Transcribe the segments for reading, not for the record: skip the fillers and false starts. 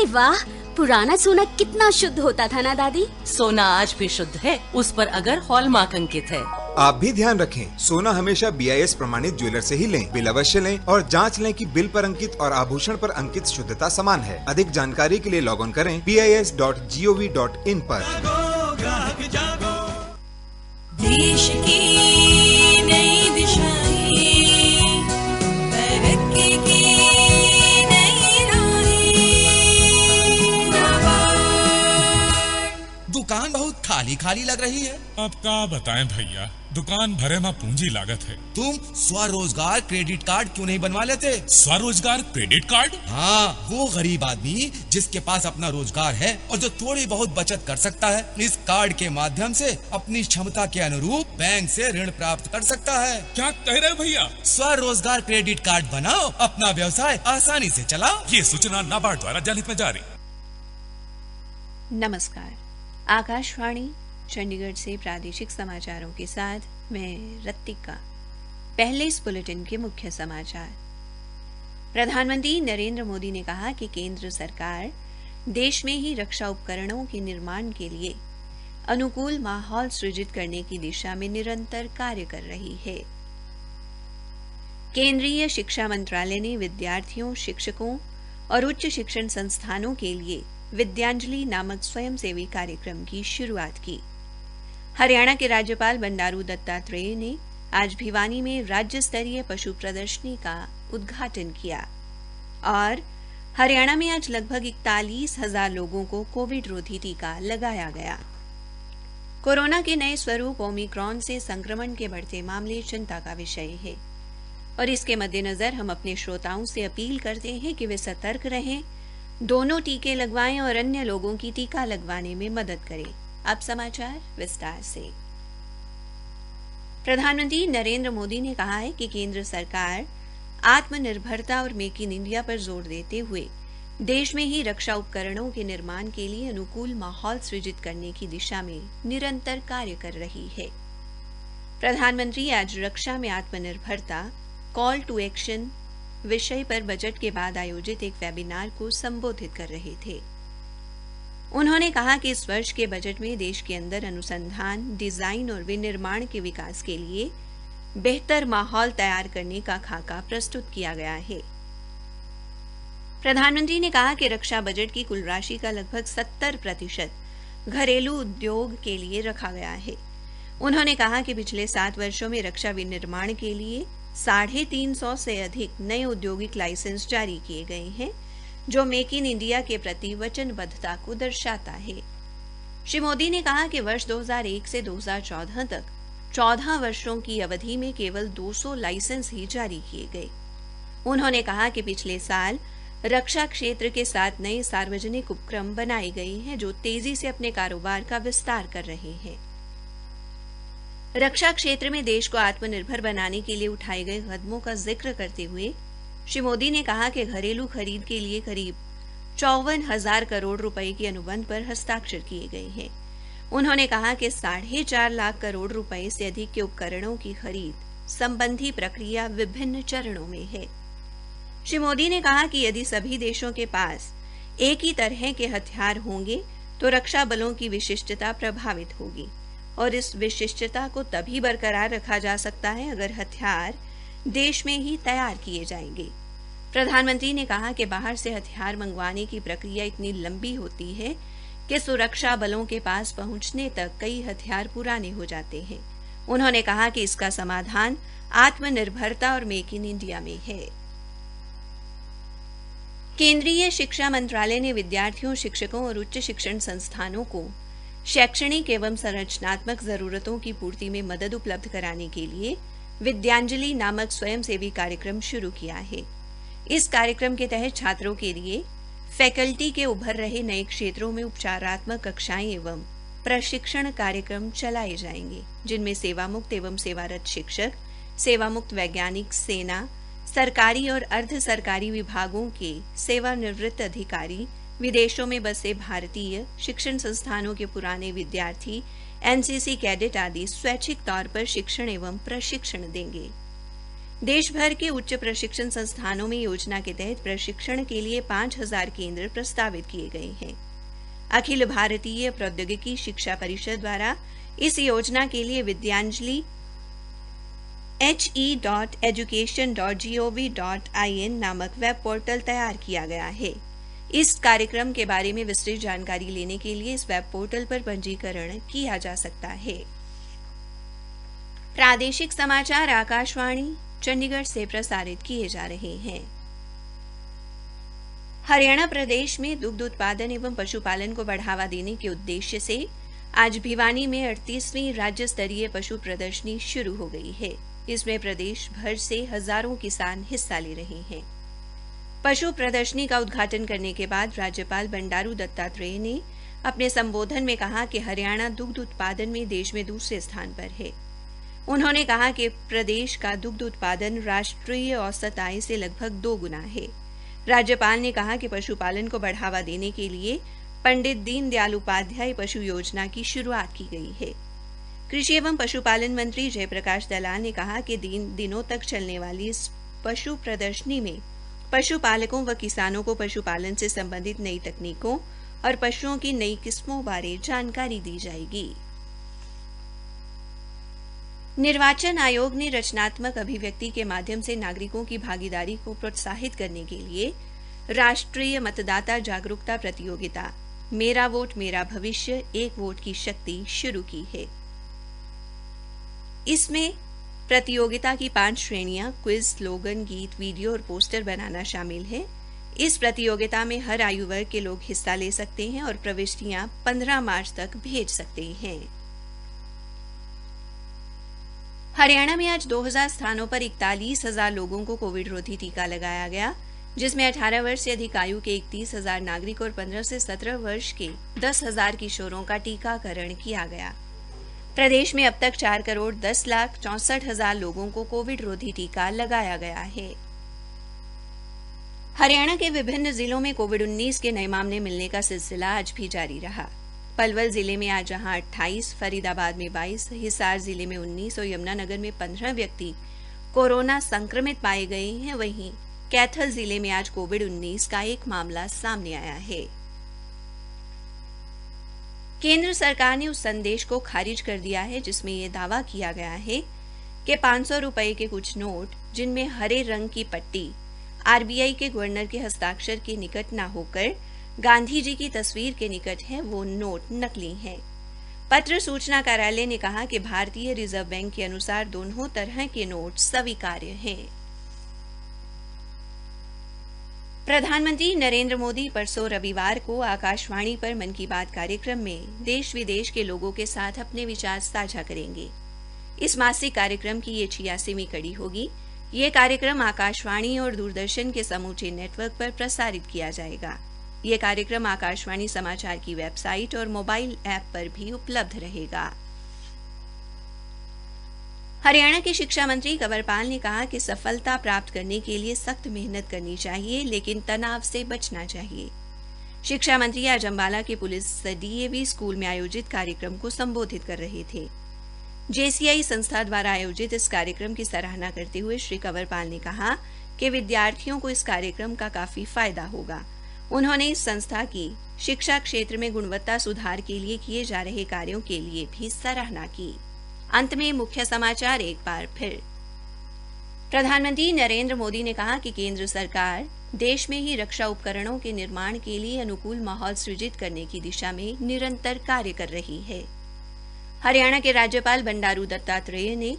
वाह, पुराना सोना कितना शुद्ध होता था ना दादी। सोना आज भी शुद्ध है, उस पर अगर हॉलमार्क अंकित है। आप भी ध्यान रखें, सोना हमेशा BIS प्रमाणित ज्वेलर से ही लें। बिल अवश्य लें और जांच लें कि बिल पर अंकित और आभूषण पर अंकित शुद्धता समान है। अधिक जानकारी के लिए लॉग ऑन करें BIS.gov.in पर। देश की नई दिशाएं, तरक्की की नई राहें। दुकान बहुत खाली खाली लग रही है। अब क्या बताएं भैया, दुकान भरे में पूंजी लागत है। तुम स्वरोजगार क्रेडिट कार्ड क्यों नहीं बनवा लेते? स्वरोजगार क्रेडिट कार्ड? हाँ, वो गरीब आदमी जिसके पास अपना रोजगार है और जो थोड़ी बहुत बचत कर सकता है, इस कार्ड के माध्यम से अपनी क्षमता के अनुरूप बैंक से ऋण प्राप्त कर सकता है। क्या कह रहे भैया? स्वरोजगार क्रेडिट कार्ड बनाओ, अपना व्यवसाय आसानी से चलाओ। ये सूचना नाबार्ड द्वारा जनहित में जारी। नमस्कार, आकाशवाणी चंडीगढ़ से प्रादेशिक समाचारों के साथ मैं रत्तिका। पहले इस बुलेटिन के मुख्य समाचार। प्रधानमंत्री नरेंद्र मोदी ने कहा कि केंद्र सरकार देश में ही रक्षा उपकरणों के निर्माण के लिए अनुकूल माहौल सृजित करने की दिशा में निरंतर कार्य कर रही है। केंद्रीय शिक्षा मंत्रालय ने विद्यार्थियों, शिक्षकों और उच्च शिक्षण संस्थानों के लिए विद्यांजलि नामक स्वयंसेवी कार्यक्रम की शुरुआत की। हरियाणा के राज्यपाल बंडारू दत्तात्रेय ने आज भिवानी में राज्य स्तरीय पशु प्रदर्शनी का उद्घाटन किया और हरियाणा में आज लगभग 41,000 लोगों को कोविड रोधी टीका लगाया गया। कोरोना के नए स्वरूप ओमिक्रॉन से संक्रमण के बढ़ते मामले चिंता का विषय है और इसके मद्देनजर हम अपने श्रोताओं से अपील करते हैं कि वे सतर्क रहें, दोनों टीके लगवाएं और अन्य लोगों की टीका लगवाने में मदद करें। अब समाचार विस्तार से। प्रधानमंत्री नरेंद्र मोदी ने कहा है कि केंद्र सरकार आत्मनिर्भरता और मेक इन इंडिया पर जोर देते हुए देश में ही रक्षा उपकरणों के निर्माण के लिए अनुकूल माहौल सृजित करने की दिशा में निरंतर कार्य कर रही है। प्रधानमंत्री आज रक्षा में आत्मनिर्भरता कॉल टू एक्शन विषय पर बजट के बाद आयोजित एक वेबिनार को संबोधित कर रहे थे। उन्होंने कहा कि इस वर्ष के बजट में देश के अंदर अनुसंधान, डिजाइन और विनिर्माण के विकास के लिए बेहतर माहौल तैयार करने का खाका प्रस्तुत किया गया है। प्रधानमंत्री ने कहा कि रक्षा बजट की कुल राशि का लगभग 70% घरेलू उद्योग के लिए रखा गया है। उन्होंने कहा कि पिछले 7 वर्षों में रक्षा विनिर्माण के लिए 350 से अधिक नए औद्योगिक लाइसेंस जारी किए गए हैं, जो मेक इन इंडिया के प्रति वचनबद्धता को दर्शाता है। श्री मोदी ने कहा कि वर्ष 2001 से 2014 तक 14 वर्षों की अवधि में केवल 200 लाइसेंस ही जारी किए गए। उन्होंने कहा कि पिछले साल रक्षा क्षेत्र के 7 नए सार्वजनिक उपक्रम बनाए गए हैं, जो तेजी से अपने कारोबार का विस्तार कर रहे हैं। रक्षा क्षेत्र में देश को आत्मनिर्भर बनाने के लिए उठाए गए कदमों का जिक्र करते हुए श्री मोदी ने कहा कि घरेलू खरीद के लिए करीब 54,000 करोड़ रुपए के अनुबंध पर हस्ताक्षर किए गए हैं। उन्होंने कहा कि 4.5 लाख करोड़ रुपए से अधिक के उपकरणों की खरीद संबंधी प्रक्रिया विभिन्न चरणों में है। श्री मोदी ने कहा कि यदि सभी देशों के पास एक ही तरह के हथियार होंगे तो रक्षा बलों की विशिष्टता प्रभावित होगी और इस विशिष्टता को तभी बरकरार रखा जा सकता है अगर हथियार देश में ही तैयार किए जाएंगे। प्रधानमंत्री ने कहा कि बाहर से हथियार मंगवाने की प्रक्रिया इतनी लंबी होती है कि सुरक्षा बलों के पास पहुंचने तक कई हथियार पुराने हो जाते हैं। उन्होंने कहा कि इसका समाधान आत्मनिर्भरता और मेक इन इंडिया में है। केंद्रीय शिक्षा मंत्रालय ने विद्यार्थियों, शिक्षकों और उच्च शिक्षण संस्थानों को शैक्षणिक एवं संरचनात्मक जरूरतों की पूर्ति में मदद उपलब्ध कराने के लिए विद्यांजलि नामक स्वयंसेवी कार्यक्रम शुरू किया है। इस कार्यक्रम के तहत छात्रों के लिए फैकल्टी के उभर रहे नए क्षेत्रों में उपचारात्मक कक्षाएं एवं प्रशिक्षण कार्यक्रम चलाए जाएंगे, जिनमें सेवामुक्त एवं सेवारत शिक्षक, सेवामुक्त वैज्ञानिक, सेना, सरकारी और अर्ध सरकारी विभागों के सेवानिवृत्त अधिकारी, विदेशों में बसे भारतीय शिक्षण संस्थानों के पुराने विद्यार्थी, एनसीसी कैडेट आदि स्वैच्छिक तौर पर शिक्षण एवं प्रशिक्षण देंगे। देश भर के उच्च प्रशिक्षण संस्थानों में योजना के तहत प्रशिक्षण के लिए 5000 केंद्र प्रस्तावित किए गए हैं। अखिल भारतीय प्रौद्योगिकी शिक्षा परिषद द्वारा इस योजना के लिए विद्यांजलि he.education.gov.in नामक वेब पोर्टल तैयार किया गया है। इस कार्यक्रम के बारे में विस्तृत जानकारी लेने के लिए इस वेब पोर्टल पर पंजीकरण किया जा सकता है। प्रादेशिक समाचार आकाशवाणी चंडीगढ़ से प्रसारित किए जा रहे हैं। हरियाणा प्रदेश में दुग्ध उत्पादन एवं पशुपालन को बढ़ावा देने के उद्देश्य से आज भिवानी में 38वीं राज्य स्तरीय पशु प्रदर्शनी शुरू हो गई है। इसमें प्रदेश भर से हजारों किसान हिस्सा ले रहे हैं। पशु प्रदर्शनी का उद्घाटन करने के बाद राज्यपाल बंडारू दत्तात्रेय ने अपने संबोधन में कहा कि हरियाणा दुग्ध उत्पादन में देश में दूसरे स्थान पर है। उन्होंने कहा कि प्रदेश का दुग्ध उत्पादन राष्ट्रीय औसत आय से लगभग 2 गुना है। राज्यपाल ने कहा कि पशुपालन को बढ़ावा देने के लिए पंडित दीनदयाल उपाध्याय पशु योजना की शुरुआत की गई है। कृषि एवं पशुपालन मंत्री जयप्रकाश दलाल ने कहा कि दिनों तक चलने वाली इस पशु प्रदर्शनी में पशुपालकों व किसानों को पशुपालन से संबंधित नई तकनीकों और पशुओं की नई किस्मों बारे जानकारी दी जाएगी। निर्वाचन आयोग ने रचनात्मक अभिव्यक्ति के माध्यम से नागरिकों की भागीदारी को प्रोत्साहित करने के लिए राष्ट्रीय मतदाता जागरूकता प्रतियोगिता मेरा वोट मेरा भविष्य एक वोट की शक्ति शुरू की है। इसमें प्रतियोगिता की 5 श्रेणियां क्विज, स्लोगन, गीत, वीडियो और पोस्टर बनाना शामिल है। इस प्रतियोगिता में हर आयु वर्ग के लोग हिस्सा ले सकते हैं और प्रविष्टियां 15 मार्च तक भेज सकते हैं। हरियाणा में आज 2000 स्थानों पर 41,000 लोगों को कोविड रोधी टीका लगाया गया, जिसमें 18 वर्ष से अधिक आयु के 31,000 नागरिक और 15 से 17 वर्ष के 10,000 किशोरों का टीकाकरण किया गया। प्रदेश में अब तक 4,10,64,000 लोगों को कोविड रोधी टीका लगाया गया है। हरियाणा के विभिन्न जिलों में कोविड-19 के नए मामले मिलने का सिलसिला आज भी जारी रहा। पलवल जिले में आज जहां 28, फरीदाबाद में 22, हिसार जिले में 19 और यमुनानगर में 15 व्यक्ति कोरोना संक्रमित पाए गए हैं, वहीं कैथल जिले में आज कोविड-19 का एक मामला सामने आया है। केंद्र सरकार ने उस संदेश को खारिज कर दिया है जिसमें यह दावा किया गया है कि 500 रुपए के कुछ नोट जिनमें हरे रंग की पट्टी आरबीआई के गवर्नर के हस्ताक्षर के निकट न होकर गांधी जी की तस्वीर के निकट है, वो नोट नकली हैं। पत्र सूचना कार्यालय ने कहा कि भारतीय रिजर्व बैंक के अनुसार दोनों तरह के नोट स्वीकार्य हैं। प्रधानमंत्री नरेंद्र मोदी परसों रविवार को आकाशवाणी पर मन की बात कार्यक्रम में देश विदेश के लोगों के साथ अपने विचार साझा करेंगे। इस मासिक कार्यक्रम की ये 86वीं कड़ी होगी। ये कार्यक्रम आकाशवाणी और दूरदर्शन के समूचे नेटवर्क पर प्रसारित किया जाएगा। ये कार्यक्रम आकाशवाणी समाचार की वेबसाइट और मोबाइल ऐप पर भी उपलब्ध रहेगा। हरियाणा के शिक्षा मंत्री कंवरपाल ने कहा कि सफलता प्राप्त करने के लिए सख्त मेहनत करनी चाहिए, लेकिन तनाव से बचना चाहिए। शिक्षा मंत्री आज अंबाला के पुलिस डीएवी स्कूल में आयोजित कार्यक्रम को संबोधित कर रहे थे। जेसीआई संस्था द्वारा आयोजित इस कार्यक्रम की सराहना करते हुए श्री कंवरपाल ने कहा कि विद्यार्थियों को इस कार्यक्रम का काफी फायदा होगा। उन्होंने इस संस्था की शिक्षा क्षेत्र में गुणवत्ता सुधार के लिए किए जा रहे कार्यों के लिए भी सराहना की। अंत में मुख्य समाचार एक बार फिर। प्रधानमंत्री नरेंद्र मोदी ने कहा कि केंद्र सरकार देश में ही रक्षा उपकरणों के निर्माण के लिए अनुकूल माहौल सृजित करने की दिशा में निरंतर कार्य कर रही है। हरियाणा के राज्यपाल बंडारू दत्तात्रेय ने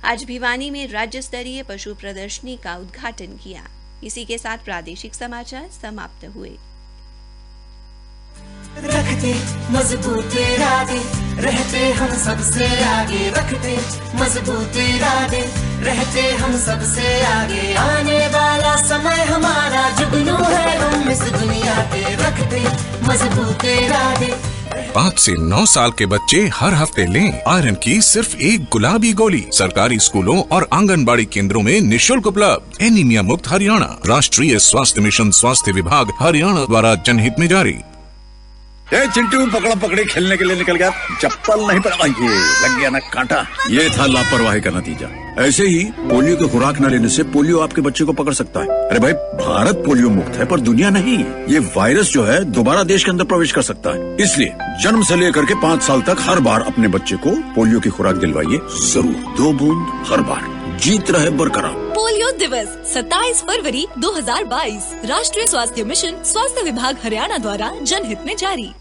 आज भिवानी में राज्य स्तरीय पशु प्रदर्शनी का उद्घाटन किया। इसी के साथ प्रादेशिक समाचार समाप्त हुए। रखते मजबूत इरादे, रहते हम सबसे आगे। रखते मजबूत इरादे, रहते हम सबसे आगे। आने वाला समय हमारा जुगनू है, हम इस दुनिया के। रखते मजबूत इरादे। 5 से 9 साल के बच्चे हर हफ्ते लें आयरन की सिर्फ एक गुलाबी गोली। सरकारी स्कूलों और आंगनबाड़ी केंद्रों में निःशुल्क उपलब्ध। एनीमिया मुक्त हरियाणा, राष्ट्रीय स्वास्थ्य मिशन, स्वास्थ्य विभाग हरियाणा द्वारा जनहित में जारी। ए चिंटू, पकड़ा पकड़ी खेलने के लिए निकल गया, चप्पल नहीं पड़ा, ये लग गया ना कांटा। ये था लापरवाही का नतीजा। ऐसे ही पोलियो की खुराक न लेने से पोलियो आपके बच्चे को पकड़ सकता है। अरे भाई, भारत पोलियो मुक्त है पर दुनिया नहीं। ये वायरस जो है दोबारा देश के अंदर प्रवेश कर सकता है, इसलिए जन्म से लेकर के 5 साल तक हर बार अपने बच्चे को पोलियो की खुराक दिलवाइए जरूर। 2 बूंद हर बार, जीत रहे बरकरार। पोलियो दिवस 27 फरवरी 2022 राष्ट्रीय स्वास्थ्य मिशन, स्वास्थ्य विभाग हरियाणा द्वारा जनहित में जारी।